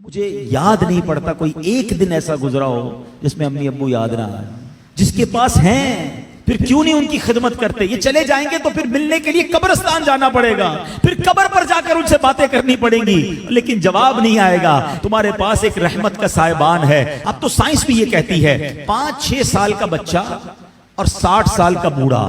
مجھے یاد نہیں پڑتا کوئی ایک دن ایسا گزرا ہو جس میں امی ابو یاد نہ آئے. جس کے پاس ہیں پھر کیوں نہیں ان کی خدمت کرتے؟ یہ چلے جائیں گے تو پھر ملنے کے لیے قبرستان جانا پڑے گا, پھر قبر پر جا کر ان سے باتیں کرنی پڑیں گی, لیکن جواب نہیں آئے گا. تمہارے پاس ایک رحمت کا سائبان ہے. اب تو سائنس بھی یہ کہتی ہے 5-6 سال کا بچہ اور 60 سال کا بوڑھا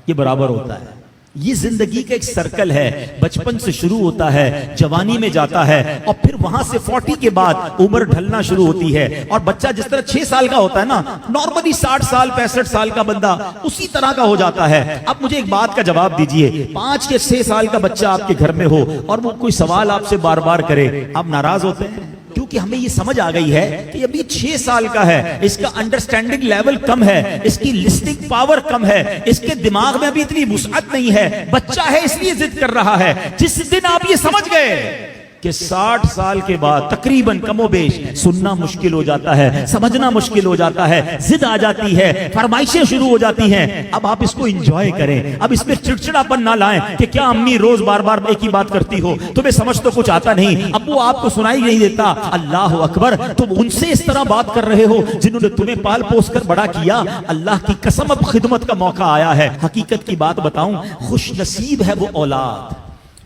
یہ برابر ہوتا ہے. یہ زندگی کا ایک سرکل ہے, بچپن سے شروع ہوتا ہے, جوانی میں جاتا ہے, اور پھر وہاں سے 40 کے بعد عمر ڈھلنا شروع ہوتی ہے. اور بچہ جس طرح 6 سال کا ہوتا ہے نا, نارملی 60 سال 65 سال کا بندہ اسی طرح کا ہو جاتا ہے. اب مجھے ایک بات کا جواب دیجئے, 5 یا 6 سال کا بچہ آپ کے گھر میں ہو اور وہ کوئی سوال آپ سے بار بار کرے, آپ ناراض ہوتے ہیں؟ کیونکہ ہمیں یہ سمجھ آ گئی ہے کہ ابھی 6 سال کا ہے, اس کا انڈرسٹینڈنگ لیول کم ہے, اس کی لسننگ پاور کم ہے, اس کے دماغ میں ابھی اتنی وسعت نہیں ہے, بچہ ہے اس لیے ضد کر رہا ہے. جس دن آپ یہ سمجھ گئے کہ 60 سال کے بعد تقریباً کم و بیش سننا مشکل ہو جاتا ہے, سمجھنا مشکل ہو جاتا ہے, ضد آ جاتی ہے, فرمائشیں شروع ہو جاتی ہیں, اب آپ اس کو انجوائے کریں. اب اس میں چڑچڑاپن نہ لائیں کہ کیا امی روز بار بار ایک ہی بات کرتی ہو, تمہیں سمجھ تو کچھ آتا نہیں, ابو آپ کو سنائی نہیں دیتا. اللہ اکبر, تم ان سے اس طرح بات کر رہے ہو جنہوں نے تمہیں پال پوس کر بڑا کیا. اللہ کی قسم اب خدمت کا موقع آیا ہے. حقیقت کی بات بتاؤں, خوش نصیب ہے وہ اولاد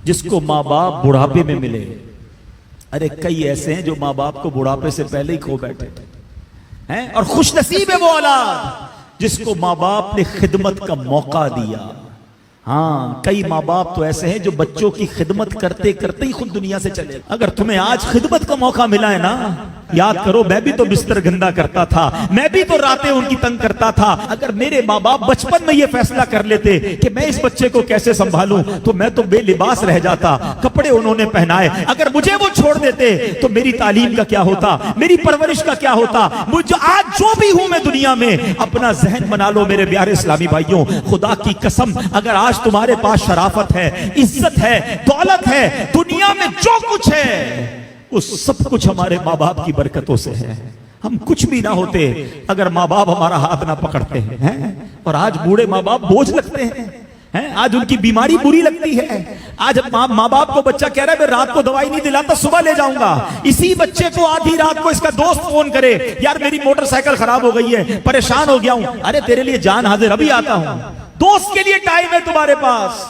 جس کو ماں باپ بڑھاپے میں ملے. ارے کئی ایسے ہیں جو ماں باپ کو بڑھاپے سے پہلے ہی کھو بیٹھے ہیں, اور خوش نصیب ہے وہ اولاد جس کو ماں باپ نے خدمت کا موقع دیا. ہاں, کئی ماں باپ تو ایسے ہیں جو بچوں کی خدمت کرتے کرتے ہی خود دنیا سے چلے. اگر تمہیں آج خدمت کا موقع ملا ہے نا, یاد کرو میں بھی تو بستر گندا کرتا تھا, میں بھی تو راتیں ان کی تنگ کرتا تھا. اگر میرے ماں باپ بچپن میں یہ فیصلہ کر لیتے کہ میں اس بچے کو کیسے سنبھالوں تو میں تو بے لباس رہ جاتا. کپڑے انہوں نے پہنائے, اگر مجھے وہ چھوڑ دیتے تو میری تعلیم کا کیا ہوتا, میری پرورش کا کیا ہوتا. مجھے آج جو بھی ہوں میں دنیا میں, اپنا ذہن بنا لو میرے پیارے اسلامی بھائیوں, خدا کی قسم اگر آج تمہارے پاس شرافت ہے, عزت ہے, دولت ہے, دنیا میں جو کچھ ہے وہ سب کچھ ہمارے ماں باپ کی برکتوں سے ہے. ہم کچھ بھی نہ ہوتے اگر ماں باپ ہمارا ہاتھ نہ پکڑتے ہیں. اور آج بوڑھے ماں باپ بوجھ لگتے ہیں, آج ان کی بیماری بری لگتی ہے. آج ماں باپ کو بچہ کہہ رہا ہے میں رات کو دوائی نہیں دلاتا, صبح لے جاؤں گا. اسی بچے کو آدھی رات کو اس کا دوست فون کرے, یار میری موٹر سائیکل خراب ہو گئی ہے, پریشان ہو گیا ہوں. ارے تیرے لیے جان حاضر, ابھی آتا ہوں. دوست کے لیے ٹائم ہے تمہارے پاس,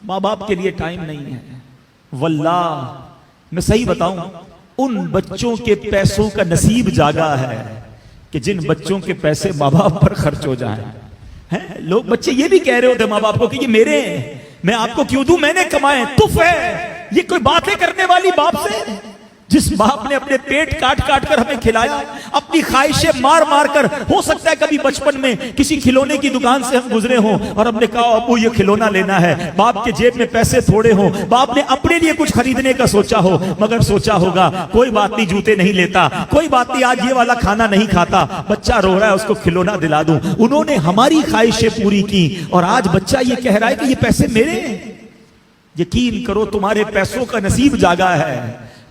ماں باپ کے لیے ٹائم نہیں ہے. واللہ میں صحیح بتاؤں, ان بچوں کے پیسوں کا نصیب جاگا ہے کہ جن بچوں کے پیسے ماں باپ پر خرچ ہو جائیں. لوگ بچے یہ بھی کہہ رہے ہوتے ماں باپ کو کہ یہ میرے ہیں, میں آپ کو کیوں دوں, میں نے کمائے, تف ہے. یہ کوئی باتیں کرنے والی باپ سے, جس باپ نے اپنے پیٹ کاٹ کاٹ کر ہمیں کھلایا, اپنی خواہشیں مار مار کر. ہو سکتا ہے کبھی بچپن میں کسی کھلونے کی دکان سے ہم گزرے ہوں اور ہم نے کہا ابو یہ کھلونا لینا ہے, باپ کے جیب میں پیسے تھوڑے ہوں, باپ نے اپنے لیے کچھ خریدنے کا سوچا ہو, مگر سوچا ہوگا کوئی بات نہیں جوتے نہیں لیتا, کوئی بات نہیں آج یہ والا کھانا نہیں کھاتا, بچہ رو رہا ہے اس کو کھلونا دلا دوں. انہوں نے ہماری خواہشیں پوری کی اور آج بچہ یہ کہہ رہا ہے کہ یہ پیسے میرے ہیں. یقین کرو تمہارے پیسوں کا نصیب جاگا ہے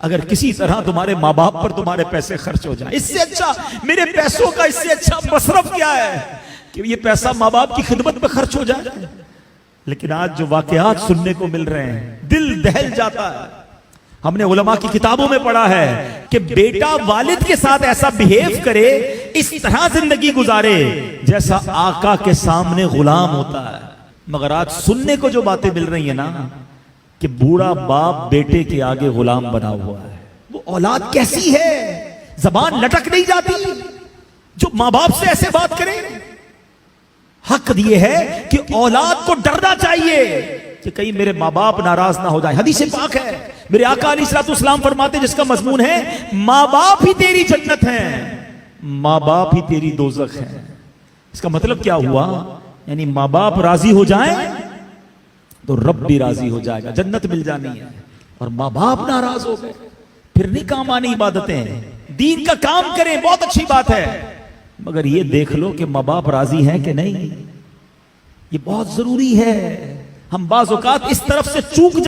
اگر کسی طرح تمہارے ماں باپ پر تمہارے پیسے خرچ ہو جائیں. اس سے اچھا میرے پیسوں کا اس سے اچھا مصرف کیا ہے کہ یہ پیسہ ماں باپ کی خدمت میں خرچ ہو جائے. لیکن آج جو واقعات سننے کو مل رہے ہیں دل دہل جاتا ہے. ہم نے علماء کی کتابوں میں پڑھا ہے کہ بیٹا والد کے ساتھ ایسا بہیو کرے, اس طرح زندگی گزارے جیسا آقا کے سامنے غلام ہوتا ہے. مگر آج سننے کو جو باتیں مل رہی ہیں نا کہ بوڑھا باپ بیٹے کے آگے غلام بنا ہوا ہے. وہ اولاد کیسی ہے, زبان لٹک نہیں جاتی جو ماں باپ سے ایسے بات کرے. حق یہ ہے کہ اولاد کو ڈرنا چاہیے کہ کہیں میرے ماں باپ ناراض نہ ہو جائے. حدیث پاک ہے, میرے آقا علیہ الصلوۃ والسلام فرماتے جس کا مضمون ہے ماں باپ ہی تیری جنت ہیں, ماں باپ ہی تیری دوزخ ہے. اس کا مطلب کیا ہوا, یعنی ماں باپ راضی ہو جائیں تو رب بھی راضی ہو جائے گا, جنت مل جانی ہے. اور ماں باپ ناراض ہو گئے پھر نہیں کام آنی عبادتیں. دین کا کام کریں بہت اچھی بات ہے, مگر یہ دیکھ لو کہ ماں باپ راضی ہیں کہ نہیں, یہ بہت ضروری ہے. ہم بعض اوقات اس طرف سے چوک